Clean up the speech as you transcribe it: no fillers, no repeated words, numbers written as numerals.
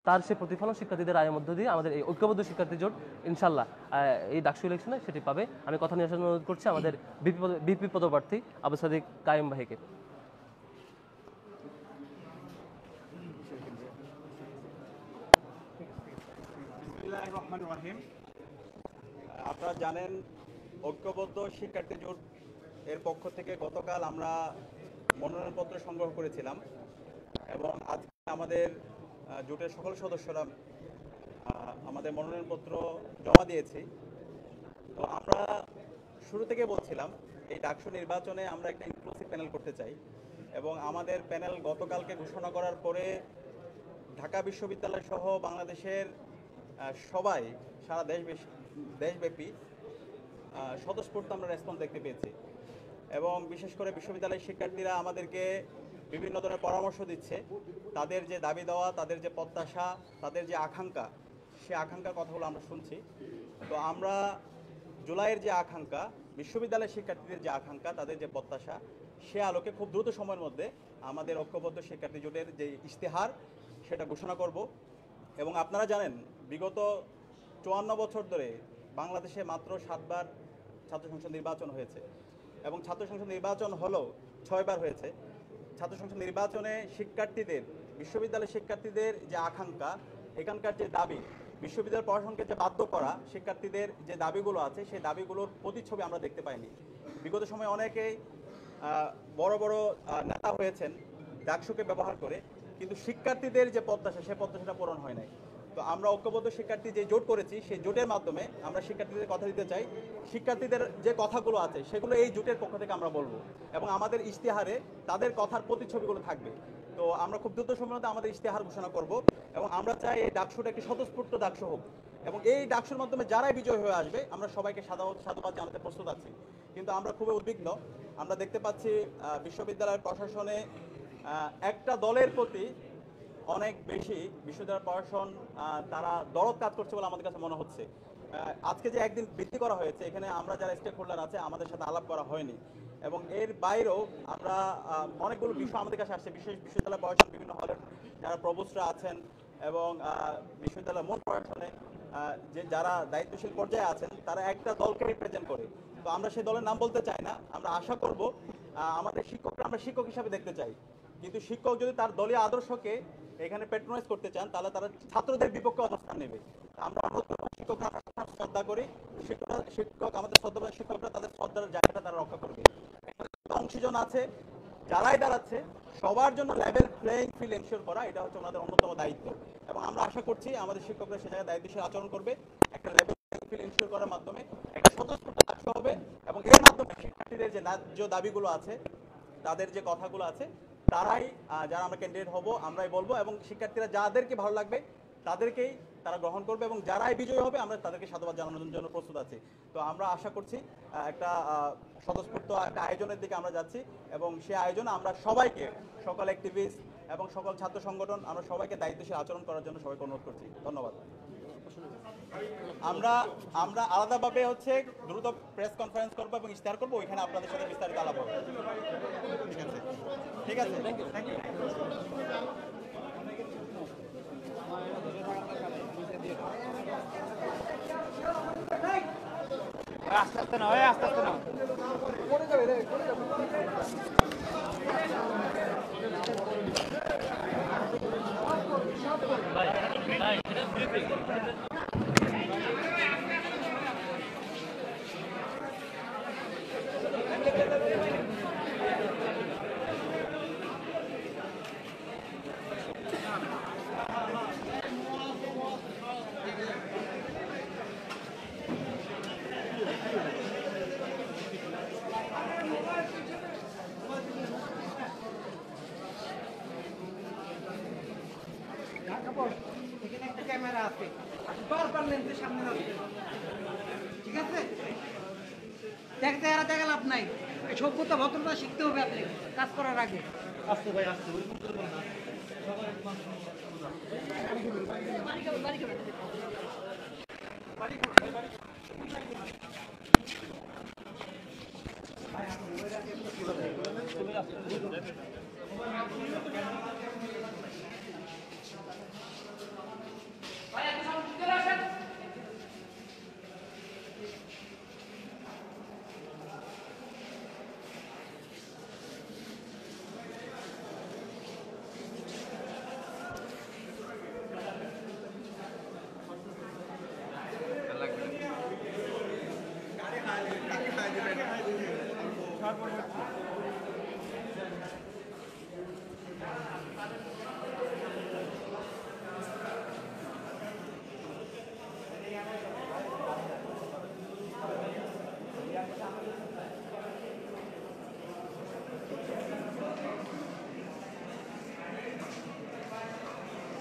তার সে প্রতিফলন শিক্ষার্থীদের রায়ের মধ্য দিয়ে আমাদের এই ঐক্যবদ্ধ শিক্ষার্থী জোট ইনশাল্লাহ এই ডাকসু ইলেকশনে সেটি পাবে। আমি কথা নিয়ে আসার অনুরোধ করছি আমাদের বিপি পদপ্রার্থী আবু সাদিক কায়েম ভাইকে। আপনারা জানেন ঐক্যবদ্ধ শিক্ষার্থী জোট এর পক্ষ থেকে গতকাল আমরা মনোনয়নপত্র সংগ্রহ করেছিলাম এবং আজকে আমাদের জোটের সকল সদস্যরা আমাদের মনোনয়নপত্র জমা দিয়েছি। তো আমরা শুরু থেকে বলছিলাম এই ডাকসু নির্বাচনে আমরা একটা ইনক্লুসিভ প্যানেল করতে চাই এবং আমাদের প্যানেল গতকালকে ঘোষণা করার পরে ঢাকা বিশ্ববিদ্যালয় সহ বাংলাদেশের সবাই সারা দেশব্যাপী স্বতঃস্ফূর্ত আমরা রেসপন্স দেখতে পেয়েছি এবং বিশেষ করে বিশ্ববিদ্যালয়ের শিক্ষার্থীরা আমাদেরকে বিভিন্ন ধরনের পরামর্শ দিচ্ছে। তাদের যে দাবি দেওয়া, তাদের যে প্রত্যাশা, তাদের যে আকাঙ্ক্ষা, সে আকাঙ্ক্ষার কথাগুলো আমরা শুনছি। তো আমরা জুলাইয়ের যে আকাঙ্ক্ষা, বিশ্ববিদ্যালয়ের শিক্ষার্থীদের যে আকাঙ্ক্ষা, তাদের যে প্রত্যাশা, সে আলোকে খুব দ্রুত সময়ের মধ্যে আমাদের ঐক্যবদ্ধ শিক্ষার্থী জোটের যে ইশতেহার সেটা ঘোষণা করব। এবং আপনারা জানেন বিগত 54 বছর ধরে বাংলাদেশে মাত্র 7 বার ছাত্র সংসদ নির্বাচন হয়েছে এবং ছাত্র সংসদ নির্বাচন হলেও 6 বার হয়েছে। ছাত্র সংসদ নির্বাচনে শিক্ষার্থীদের, বিশ্ববিদ্যালয়ের শিক্ষার্থীদের যে আকাঙ্ক্ষা, এখানকার যে দাবি, বিশ্ববিদ্যালয় প্রশাসনকে যে বাধ্য করা, শিক্ষার্থীদের যে দাবিগুলো আছে সেই দাবিগুলোর প্রতিচ্ছবি আমরা দেখতে পাইনি। বিগত সময়ে অনেকেই বড় বড় নেতা হয়েছেন ডাকসুকে ব্যবহার করে, কিন্তু শিক্ষার্থীদের যে প্রত্যাশা, সে প্রত্যাশাটা পূরণ হয় নাই। তো আমরা ঐক্যবদ্ধ শিক্ষার্থী যে জোট করেছি, সেই জোটের মাধ্যমে আমরা শিক্ষার্থীদের কথা দিতে চাই। শিক্ষার্থীদের যে কথাগুলো আছে সেগুলো এই জোটের পক্ষ থেকে আমরা বলবো এবং আমাদের ইশতেহারে তাদের কথার প্রতিচ্ছবিগুলো থাকবে। তো আমরা খুব দ্রুত সময়ের মধ্যে আমাদের ইশতেহার ঘোষণা করব এবং আমরা চাই এই ডাকসুটা একটি স্বতঃস্ফূর্ত ডাকসু হোক এবং এই ডাকসুর মাধ্যমে যারাই বিজয় হয়ে আসবে আমরা সবাইকে সাধুবাদ জানাতে প্রস্তুত আছি। কিন্তু আমরা খুবই উদ্বিগ্ন, আমরা দেখতে পাচ্ছি বিশ্ববিদ্যালয়ের প্রশাসনে একটা দলের প্রতি অনেক বেশি বিশ্ববিদ্যালয় প্রশাসন তারা দরদ কাজ করছে বলে আমাদের কাছে মনে হচ্ছে। আজকে যে একদিন বৃদ্ধি করা হয়েছে, এখানে আমরা যারা স্টেক হোল্ডার আছে আমাদের সাথে আলাপ করা হয়নি এবং এর বাইরেও আমরা অনেকগুলো বিষয় আমাদের কাছে আসছে। বিশ্ববিদ্যালয় প্রশাসন, বিভিন্ন হলের যারা প্রভোস্টরা আছেন এবং বিশ্ববিদ্যালয়ের মূল প্রশাসনে যে যারা দায়িত্বশীল পর্যায়ে আছেন, তারা একটা দলকে রিপ্রেজেন্ট করে। তো আমরা সেই দলের নাম বলতে চাই না। আমরা আশা করব আমাদের শিক্ষকরা আমরা শিক্ষক হিসাবে দেখতে চাই, কিন্তু শিক্ষক যদি তার দলীয় আদর্শকে এখানে প্যাট্রোনাইজ করতে চান তাহলে তারা ছাত্রদের বিপক্ষে অবস্থান নেবে। আমরা শিক্ষকরা শ্রদ্ধা করি, শিক্ষক আমাদের শ্রদ্ধা, শিক্ষকরা তাদের শ্রদ্ধার জায়গাটা তারা রক্ষা করবে। অংশীজন আছে যারাই দাঁড়াচ্ছে সবার জন্য লেভেল প্লেইং ফিল্ড এনশিওর করা, এটা হচ্ছে ওনাদের অন্যতম দায়িত্ব এবং আমরা আশা করছি আমাদের শিক্ষকরা সে জায়গায় দায়িত্বশীল আচরণ করবে। একটা লেভেল প্লেইং ফিল্ড এনশিওর করার মাধ্যমে একটা স্বতঃস্ফূর্ত ডাকসু হবে এবং এর মাধ্যমে শিক্ষার্থীদের যে ন্যায্য দাবিগুলো আছে, তাদের যে কথাগুলো আছে, তারাই যারা আমরা ক্যান্ডিডেট হব আমরাই বলবো এবং শিক্ষার্থীরা যাদেরকে ভালো লাগবে তাদেরকেই তারা গ্রহণ করবে এবং যারাই বিজয়ী হবে আমরা তাদেরকে সাধুবাদ জানানোর জন্য প্রস্তুত আছি। তো আমরা আশা করছি একটা স্বতঃস্ফূর্ত একটা আয়োজনের দিকে আমরা যাচ্ছি এবং সেই আয়োজনে আমরা সবাইকে, সকল অ্যাক্টিভিস্ট এবং সকল ছাত্র সংগঠন, আমরা সবাইকে দায়িত্বশীল আচরণ করার জন্য সবাইকে অনুরোধ করছি। ধন্যবাদ। আমরা আলাদাভাবে হচ্ছে দ্রুত প্রেস কনফারেন্স করবো এবং ইশতেহার করবো, ওইখানে আপনাদের সাথে বিস্তারিত আলাপ হবে। ঠিক আছে, থ্যাংক ইউ। আস্তে আস্তে না, আস্তে আস্তে না। এখানে একটা ক্যামেরা আছে, বারবার লেন্সের সামনে আসবে, ঠিক আছে? দেখতে এরা দেখা লাভ নাই, সভ্যতা ভদ্রতা শিখতে হবে আপনি কাজ করার আগে। আসতে ভাই আসতে তারপর